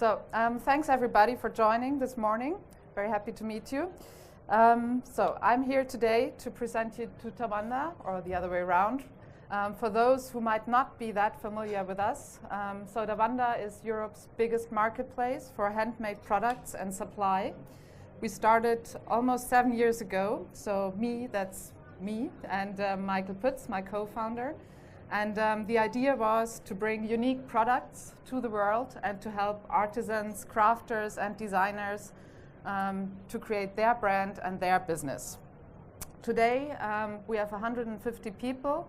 Thanks everybody for joining this morning. Very happy to meet you. I'm here today to present you to DaWanda, or the other way around. For those who might not be that familiar with us, DaWanda is Europe's biggest marketplace for handmade products and supply. We started almost 7 years ago, that's me, and Michael Pütz, my co-founder. And the idea was to bring unique products to the world and to help artisans, crafters, and designers to create their brand and their business. Today, we have 150 people,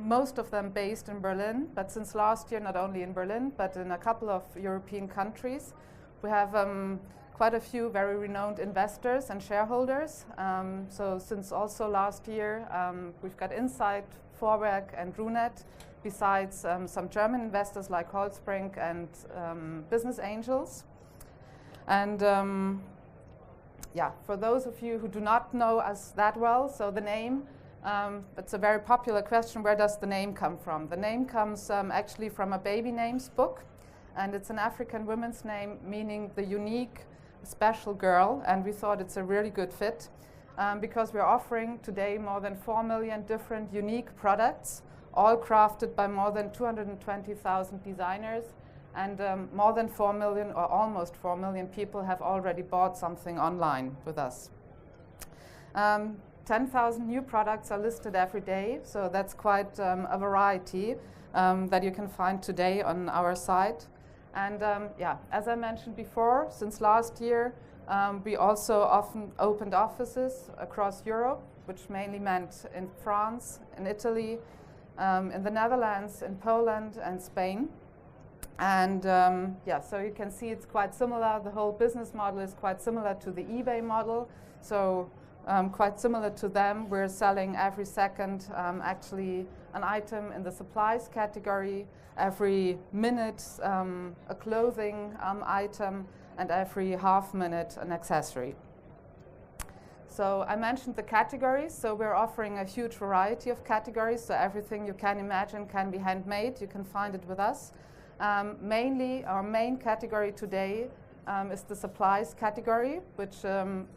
most of them based in Berlin, but since last year, not only in Berlin, but in a couple of European countries. We have quite a few very renowned investors and shareholders. Since also last year, we've got Insight, Vorwerk, and Runet, besides some German investors like Holzbrink and business angels. And for those of you who do not know us that well, the name, it's a very popular question, where does the name come from? The name comes actually from a baby names book, and it's an African woman's name, meaning the unique, special girl, and we thought it's a really good fit. Because we're offering today more than 4 million different unique products, all crafted by more than 220,000 designers, and more than 4 million, or almost 4 million people have already bought something online with us. 10,000 new products are listed every day, so that's quite a variety that you can find today on our site. And as I mentioned before, since last year, we also often opened offices across Europe, which mainly meant in France, in Italy, in the Netherlands, in Poland, and Spain. And so you can see it's quite similar. The whole business model is quite similar to the eBay model. So quite similar to them. We're selling every second actually an item in the supplies category, every minute a clothing item, and every half minute an accessory. So I mentioned the categories, so we're offering a huge variety of categories, so everything you can imagine can be handmade, you can find it with us. Mainly, our main category today is the supplies category, which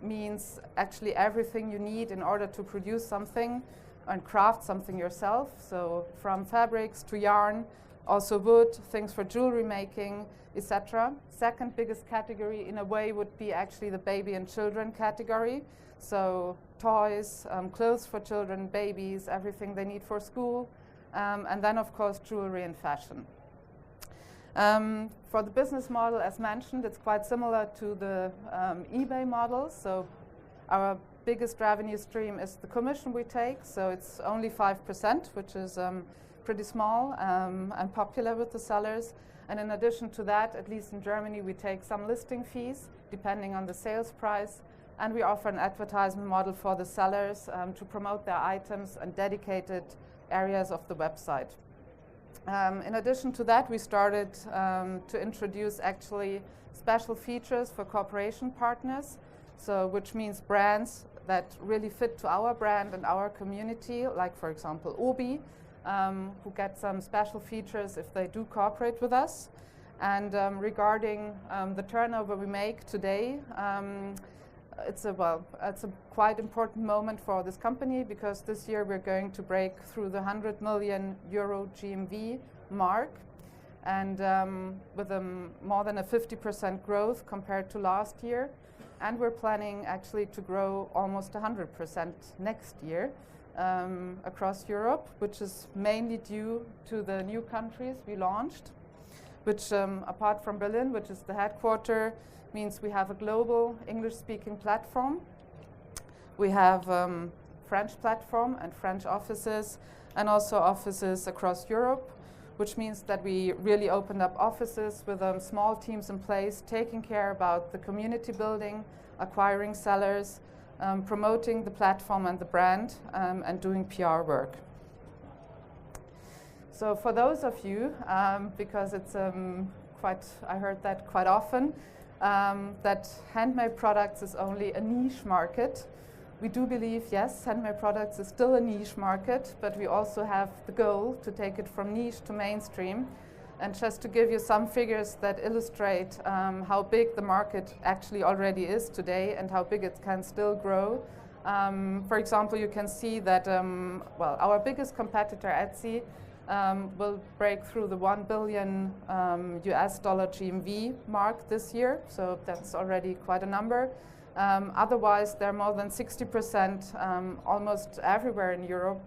means actually everything you need in order to produce something and craft something yourself, so from fabrics to yarn, also wood, things for jewelry making, etc. Second biggest category in a way would be actually the baby and children category. So toys, clothes for children, babies, everything they need for school. And then of course jewelry and fashion. For the business model, as mentioned, it's quite similar to the eBay model. So our biggest revenue stream is the commission we take. So it's only 5%, which is pretty small and popular with the sellers. And in addition to that, at least in Germany, we take some listing fees depending on the sales price. And we offer an advertisement model for the sellers to promote their items and dedicated areas of the website. In addition to that, we started to introduce actually special features for cooperation partners, so which means brands that really fit to our brand and our community, like for example Obi, who get some special features if they do cooperate with us. And regarding the turnover we make today, it's a quite important moment for this company, because this year we're going to break through the 100 million euro GMV mark, and with more than a 50% growth compared to last year. And we're planning actually to grow almost 100% next year across Europe, which is mainly due to the new countries we launched, which apart from Berlin, which is the headquarter, means we have a global English-speaking platform. We have French platform and French offices, and also offices across Europe, which means that we really opened up offices with small teams in place, taking care about the community building, acquiring sellers, promoting the platform and the brand, and doing PR work. So for those of you, because it's I heard that quite often, that handmade products is only a niche market. We do believe, yes, handmade products is still a niche market, but we also have the goal to take it from niche to mainstream. And just to give you some figures that illustrate how big the market actually already is today and how big it can still grow. For example, you can see that, well, our biggest competitor, Etsy, will break through the $1 billion US dollar GMV mark this year, so that's already quite a number. Otherwise, there are more than 60% almost everywhere in Europe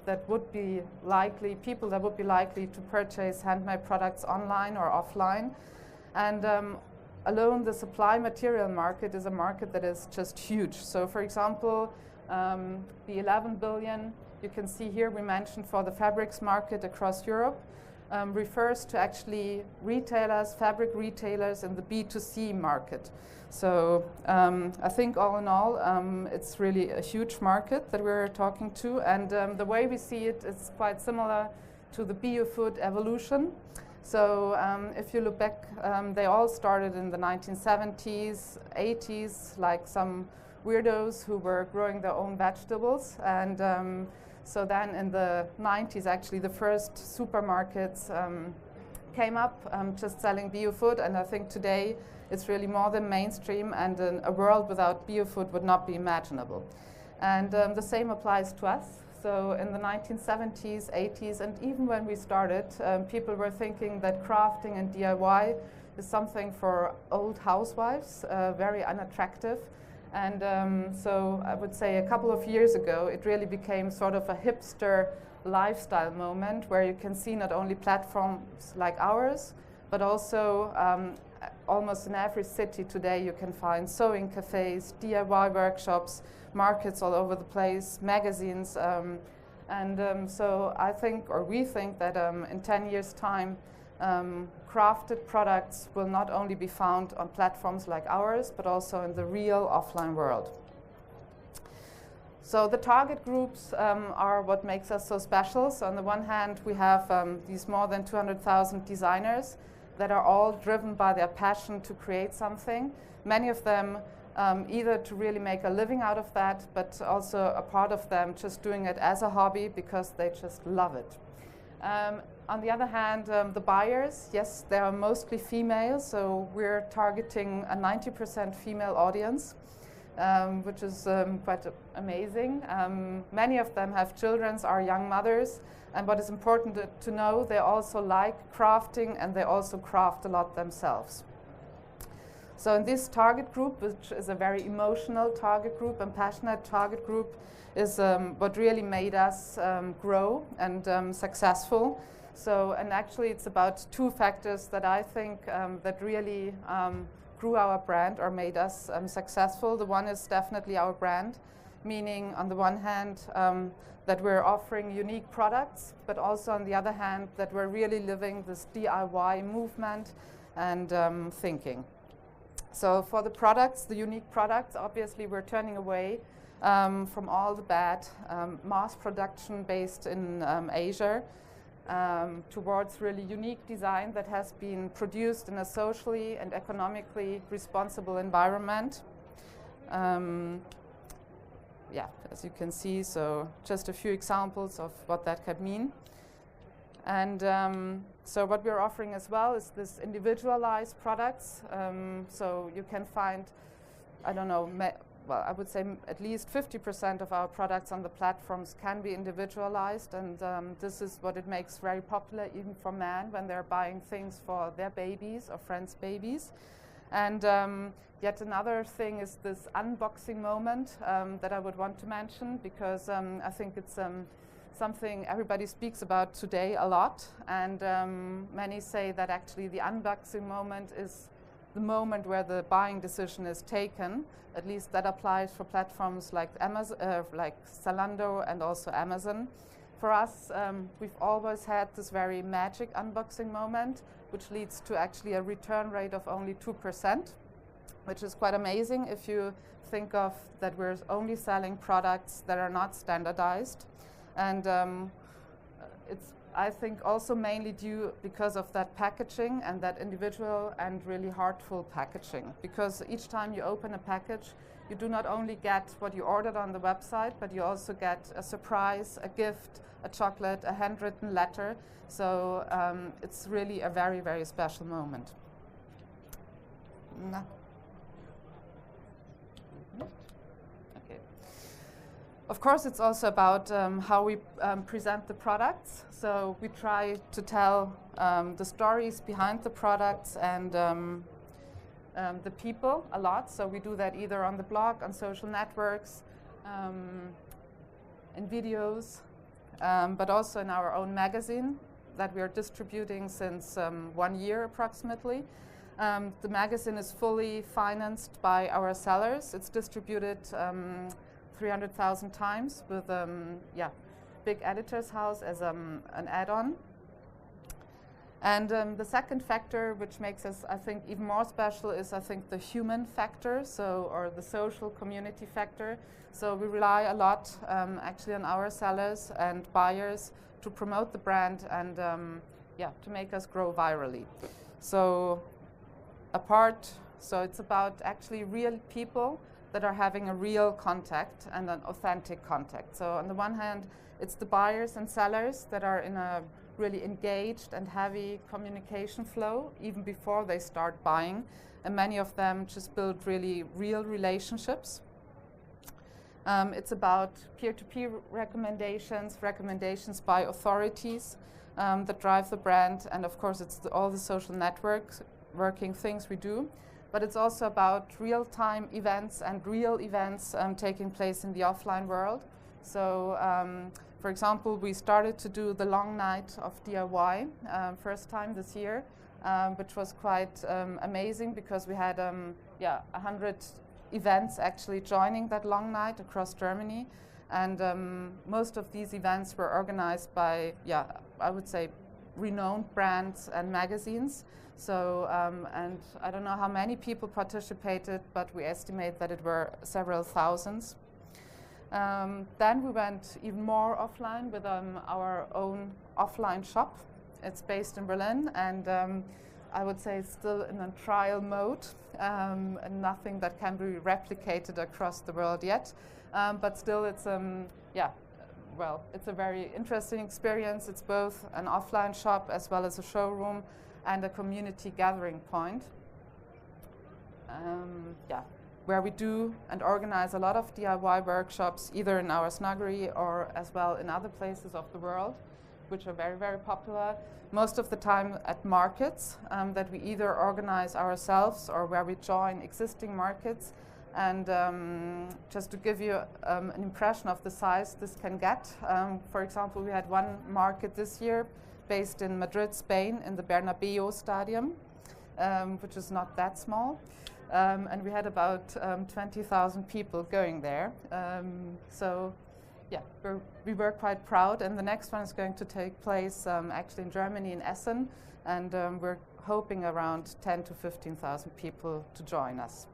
that would be likely, people that would be likely to purchase handmade products online or offline. And alone, the supply material market is a market that is just huge. So for example, the 11 billion you can see here we mentioned for the fabrics market across Europe refers to actually retailers, fabric retailers in the B2C market. So I think all in all, it's really a huge market that we're talking to. And the way we see it is quite similar to the bio-food evolution. So if you look back, they all started in the 1970s, 80s, like some weirdos who were growing their own vegetables. And so then in the 90s, actually, the first supermarkets came up just selling bio-food. And I think today it's really more than mainstream, and a world without bio-food would not be imaginable. And the same applies to us. So in the 1970s, 80s, and even when we started, people were thinking that crafting and DIY is something for old housewives, very unattractive. And so I would say a couple of years ago, it really became sort of a hipster lifestyle moment where you can see not only platforms like ours, but also almost in every city today you can find sewing cafes, DIY workshops, markets all over the place, magazines. So I think, or we think, that in 10 years' time, crafted products will not only be found on platforms like ours, but also in the real offline world. So the target groups are what makes us so special. So on the one hand, we have these more than 200,000 designers that are all driven by their passion to create something. Many of them either to really make a living out of that, but also a part of them just doing it as a hobby because they just love it. On the other hand, the buyers, yes, they are mostly female, so we're targeting a 90% female audience, which is quite amazing. Many of them have children, are young mothers, and what is important to know, they also like crafting and they also craft a lot themselves. So in this target group, which is a very emotional target group and passionate target group, is what really made us grow and successful. So, and actually it's about two factors that I think that really grew our brand or made us successful. The one is definitely our brand, meaning on the one hand that we're offering unique products, but also on the other hand that we're really living this DIY movement and thinking. So for the products, the unique products, obviously we're turning away from all the bad mass production based in Asia towards really unique design that has been produced in a socially and economically responsible environment. Yeah, as you can see, so just a few examples of what that could mean. And so what we're offering as well is this individualized products. So you can find, I don't know, well, I would say at least 50% of our products on the platforms can be individualized, and this is what it makes very popular even for men when they're buying things for their babies or friends' babies. And yet another thing is this unboxing moment that I would want to mention, because I think it's something everybody speaks about today a lot, and many say that actually the unboxing moment is the moment where the buying decision is taken. At least that applies for platforms like Amazon, like Zalando and also Amazon. For us, we've always had this very magic unboxing moment, which leads to actually a return rate of only 2%, which is quite amazing if you think of that we're only selling products that are not standardized. And I think also mainly due because of that packaging and that individual and really heartful packaging. Because each time you open a package, you do not only get what you ordered on the website, but you also get a surprise, a gift, a chocolate, a handwritten letter. So it's really a very, very special moment. Okay. Of course, it's also about how we present the products. So we try to tell the stories behind the products and the people a lot. So we do that either on the blog, on social networks, in videos, but also in our own magazine that we are distributing since 1 year approximately. The magazine is fully financed by our sellers. It's distributed 300,000 times with big editor's house as an add-on. And the second factor, which makes us, I think, even more special, is I think the human factor, or the social community factor. So we rely a lot actually on our sellers and buyers to promote the brand and to make us grow virally. So it's about actually real people that are having a real contact and an authentic contact. So on the one hand, it's the buyers and sellers that are in a really engaged and heavy communication flow even before they start buying. And many of them just build really real relationships. It's about peer-to-peer recommendations by authorities that drive the brand. And of course, it's all the social working things we do. But it's also about real-time events and real events taking place in the offline world. So, for example, we started to do the long night of DIY first time this year, which was quite amazing because we had 100 events actually joining that long night across Germany. And most of these events were organized by, I would say, renowned brands and magazines. So, and I don't know how many people participated, but we estimate that it were several thousands. Then we went even more offline with our own offline shop. It's based in Berlin, and I would say it's still in a trial mode, and nothing that can be replicated across the world yet. But still, it's it's a very interesting experience. It's both an offline shop as well as a showroom and a community gathering point. Where we do and organize a lot of DIY workshops, either in our snuggery or as well in other places of the world, which are very, very popular. Most of the time at markets that we either organize ourselves or where we join existing markets. And just to give you an impression of the size this can get, for example, we had one market this year based in Madrid, Spain, in the Bernabeu Stadium, which is not that small. And we had about 20,000 people going there. We were quite proud. And the next one is going to take place actually in Germany, in Essen. And we're hoping around 10 to 15,000 people to join us.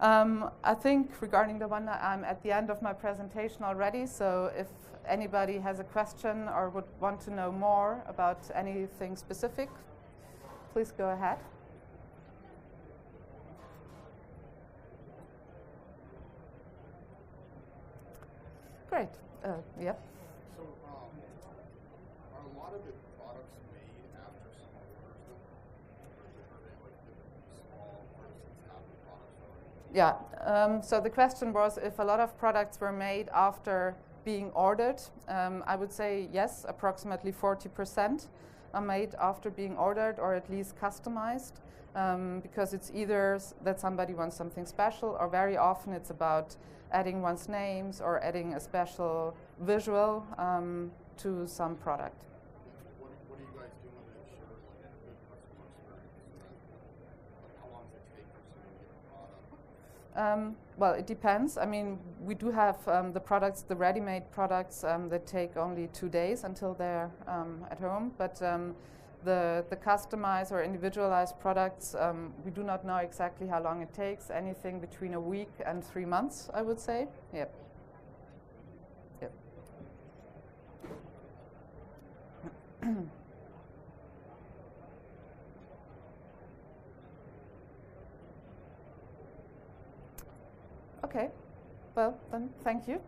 I think regarding DaWanda, I'm at the end of my presentation already. So if anybody has a question or would want to know more about anything specific, please go ahead. Great. Yep. So, are a lot of the products made after someone orders them? Or are they like the small artisans have the products already? Yeah. So the question was if a lot of products were made after being ordered. I would say yes, approximately 40% are made after being ordered or at least customized. Because it's either that somebody wants something special, or very often it's about adding one's names or adding a special visual to some product. What are you guys doing to ensure like a good customer experience? Like how long does it take for someone to get a product? Well, it depends. I mean, we do have the products, the ready-made products that take only 2 days until they're at home. But the customized or individualized products, we do not know exactly how long it takes. Anything between a week and 3 months, I would say. Yep. Yep. Okay, well then, thank you.